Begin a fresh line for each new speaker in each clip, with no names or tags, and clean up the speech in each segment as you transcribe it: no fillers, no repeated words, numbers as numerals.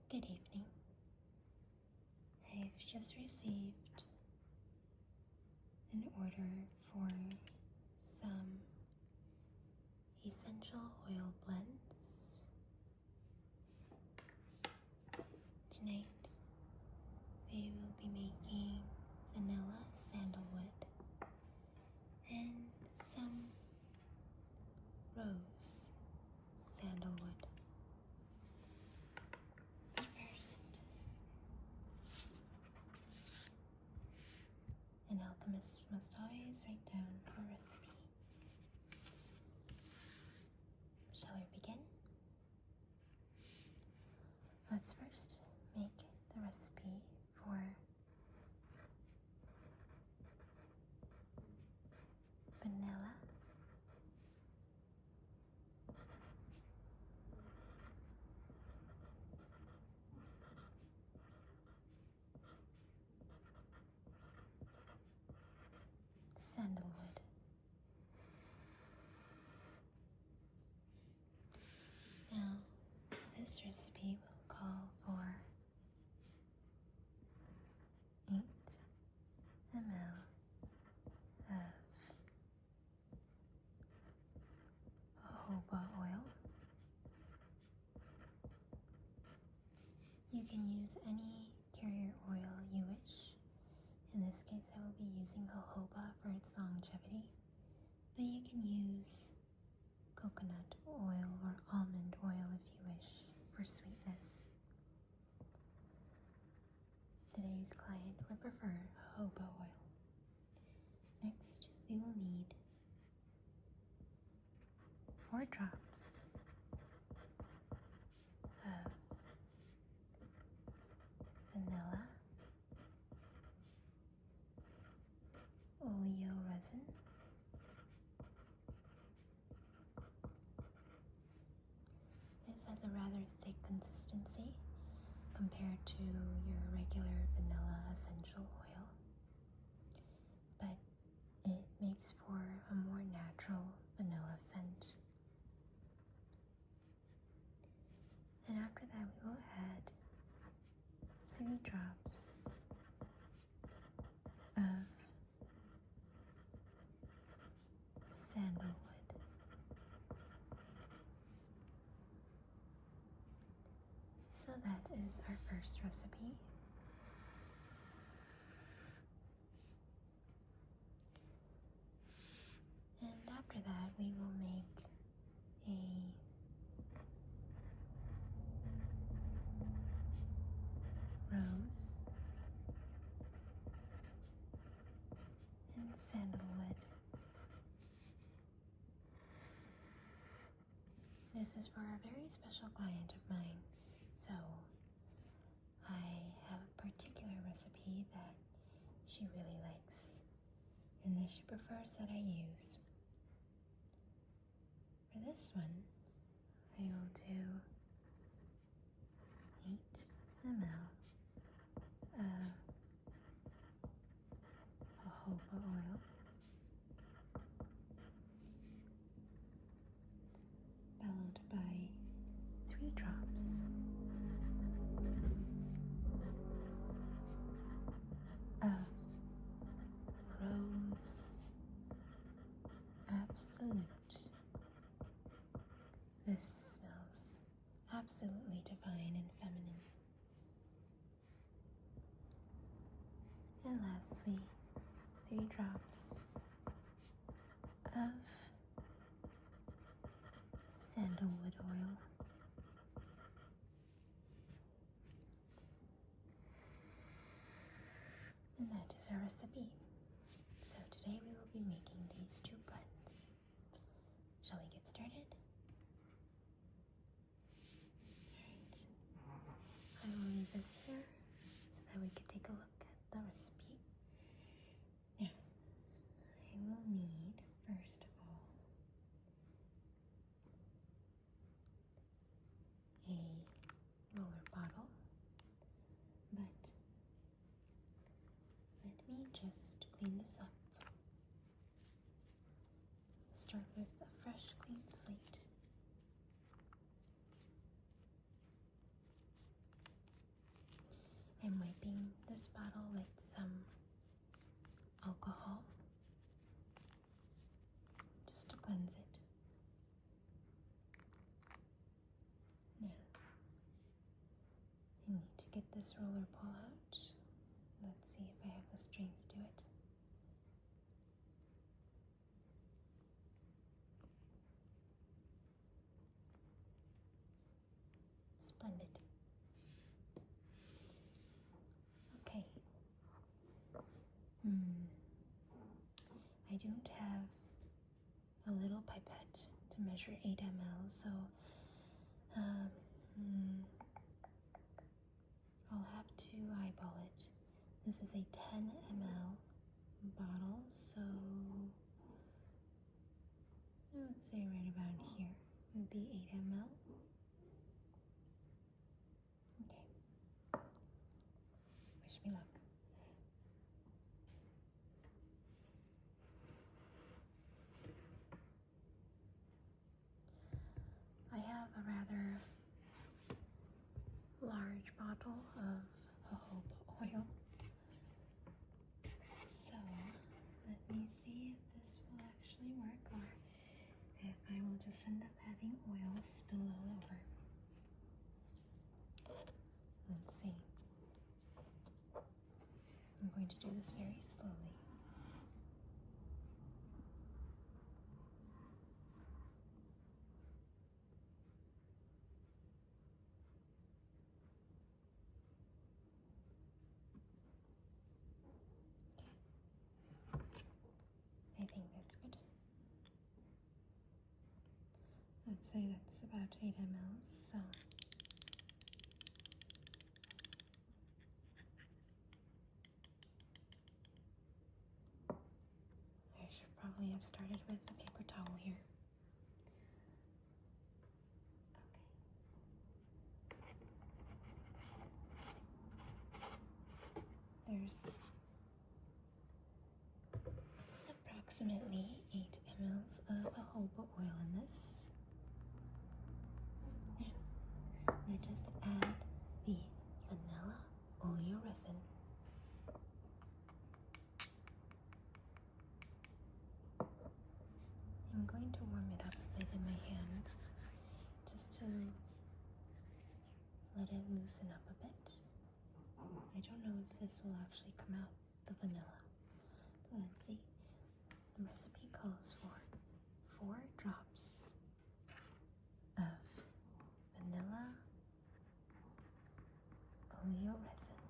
Good evening. I've just received an order for some essential oil blends. Tonight we will be making vanilla sandalwood and some rose sandalwood. First, an alchemist must always write down a recipe. Shall we begin? Let's first make the recipe for vanilla, sandalwood. Now, this recipe will call for 8 ml of jojoba oil. You can use any carrier oil you wish. In this case, I will be using jojoba for its longevity, but you can use coconut oil or almond oil if you wish for sweetness. Today's client would prefer jojoba oil. Next, we will need 4 drops of vanilla oleo resin, this has a rather thick consistency compared to your regular vanilla essential oil, but it makes for a more natural vanilla scent. And after that, we will add 3 drops of sandalwood. So that is our first recipe. And after that, we will make a rose and sandalwood. This is for a very special client of mine, so I have a particular recipe that she really likes and that she prefers that I use. For this one, I will do 8 ml of jojoba oil, followed by 3 drops of rose absolute. This smells absolutely divine and feminine. And lastly, 3 drops of sandalwood oil. And that is our recipe. So today we will be making these 2 blends. Shall we get started? Alright. I will leave this here so that we can take a look at the recipe. Now, I will need, first of all, a roller bottle, but let me just clean this up. Start with a fresh, clean slate. I'm wiping this bottle with some alcohol just to cleanse it. Now, I need to get this rollerball out. Let's see if I have the strength to it. Splendid. Okay. I don't have a little pipette to measure 8 ml, so I'll have to eyeball it. This is a 10 ml bottle, so I would say right about here would be 8 ml. Okay. Wish me luck. I have a rather large bottle of jojoba oil. So let me see if this will actually work or if I will just end up having oil spill all over. Let's see. I'm going to do this very slowly. I think that's good. I'd say that's about 8 ml, so I should probably have started with the paper towel here. Okay. There's approximately 8 ml of jojoba oil in this. Now, let us add the vanilla oleoresin. I'm going to warm it up a bit in my hands just to let it loosen up a bit. I don't know if this will actually come out the vanilla, but let's see. The recipe calls for 4 drops of vanilla oleoresin.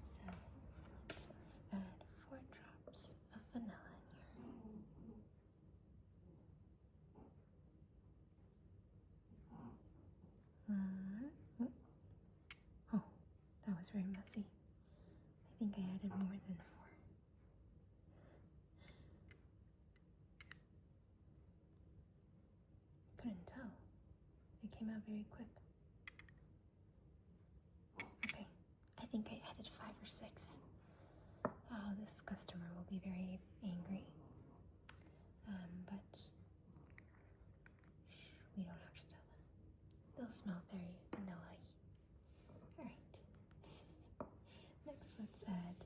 So let's just add 4 drops of vanilla in here. Oh, that was very messy. I think I added more than 4. Couldn't tell. It came out very quick. Okay, I think I added 5 or 6. Oh, this customer will be very angry. But we don't have to tell them. They'll smell very vanilla-y. Alright. Next, let's add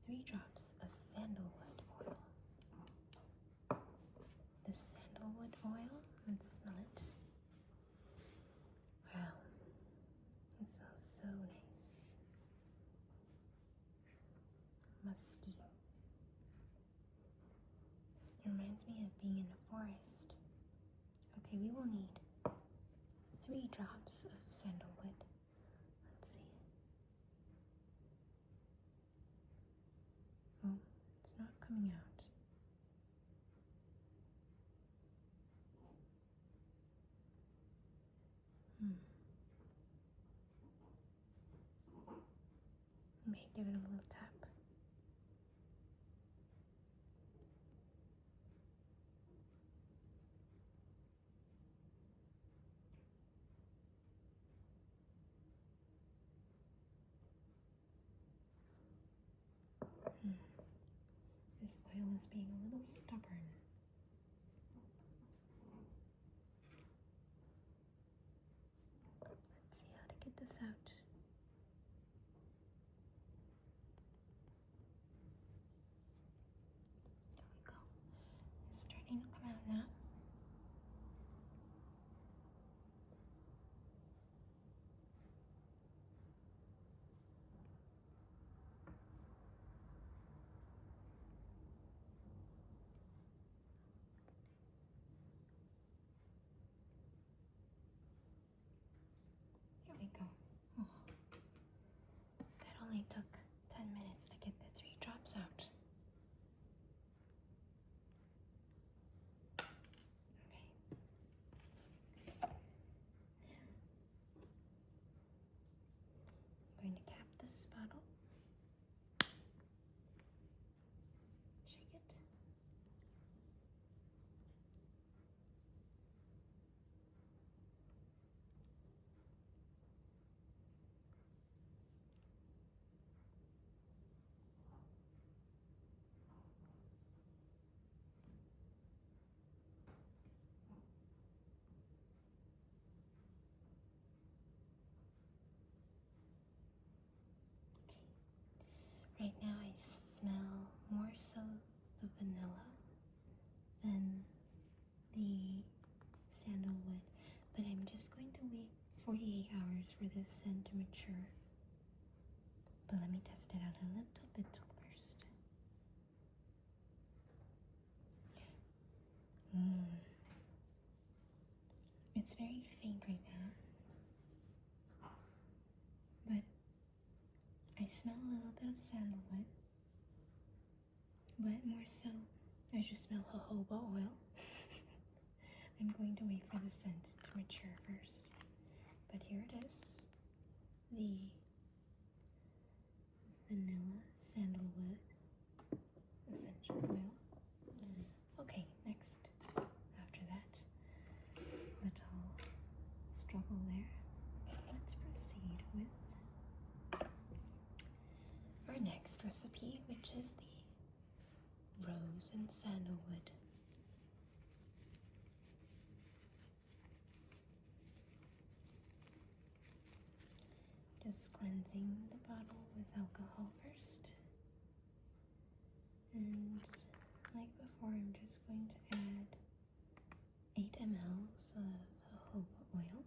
3 drops of sandalwood oil. The sandalwood oil, let's smell it. Wow, it smells so nice. Musky. It reminds me of being in a forest. Okay, we will need 3 drops of sandalwood. Let's see. Oh, it's not coming out. May give it a little tap. This oil is being a little stubborn. Let's see how to get this out. There we go. It's starting to come out now. There we go. Oh, that only took 10 minutes to get the 3 drops out. Okay. I'm going to cap this bottle. Shake it. Right now I smell more so the vanilla than the sandalwood, but I'm just going to wait 48 hours for this scent to mature. But let me test it out a little bit first. It's very faint right now, but I smell a little bit of sandalwood, but more so, I just smell jojoba oil. I'm going to wait for the scent to mature first. But here it is, the vanilla sandalwood essential oil. Okay, next, after that little struggle there, let's proceed with our next recipe, which is the rose and sandalwood. Just cleansing the bottle with alcohol first. And like before, I'm just going to add 8 ml of jojoba oil.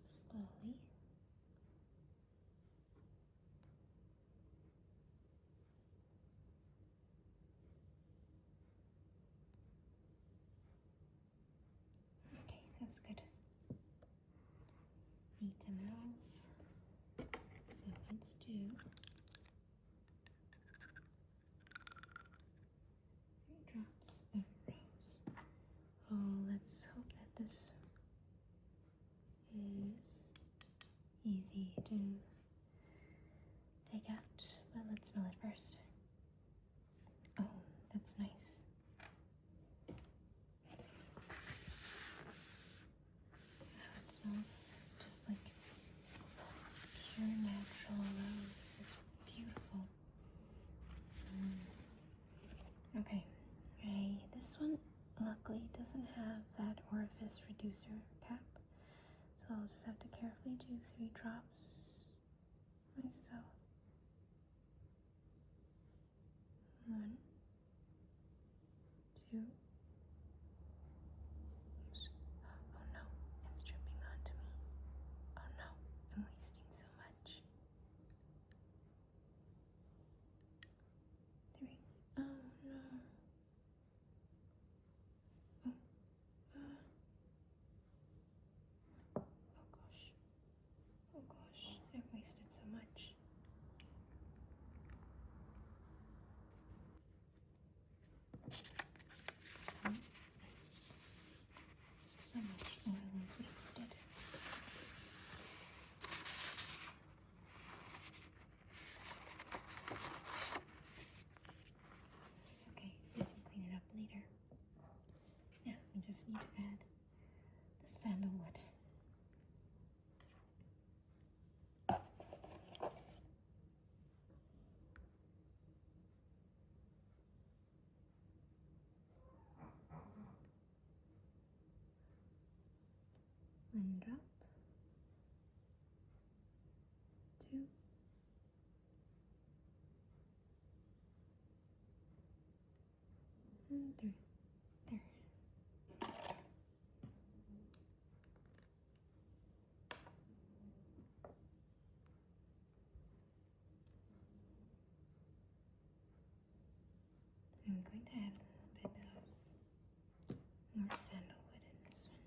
Slowly. Okay, that's good. 8 mLs. So let's do 3 drops of rose. Oh, let's hope that this is easy to take out, but let's smell it first. Oh, that's nice. Oh, it smells just like pure natural rose. It's beautiful. Okay, this one luckily doesn't have that orifice reducer cap, so I'll just have to carefully do 3 drops myself. 1, 2. Oops. Oh no, it's dripping onto me. Oh no, I'm wasting so much. 3. Oh no. Oh gosh, I've wasted so much. So much oil is wasted. It's okay, we can clean it up later. Now we just need to add the sandalwood. One drop, 2, and 3. There. I'm going to add a little bit of more sandalwood in this one.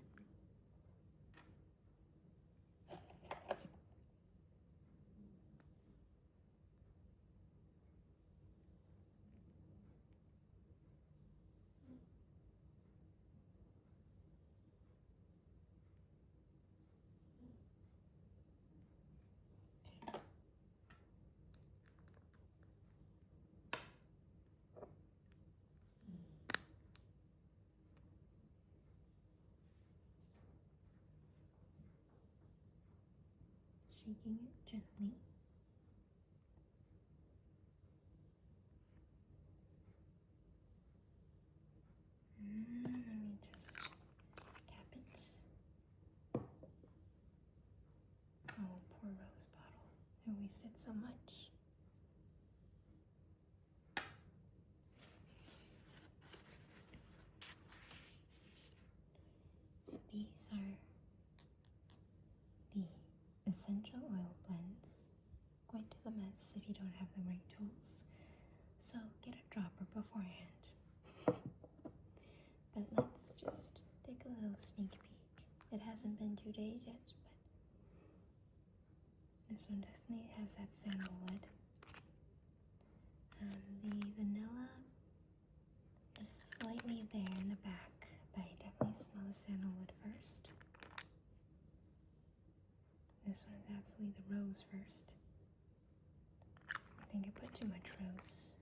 Shaking it gently. Let me just cap it. Oh, poor rose bottle. I wasted so much. So these are the essential oil blends. Quite to the mess if you don't have the right tools. So get a dropper beforehand. But let's just take a little sneak peek. It hasn't been 2 days yet, but this one definitely has that sandalwood. The vanilla is slightly there in the back, but I definitely smell the sandalwood first. This one is absolutely the rose first. I think I put too much rose.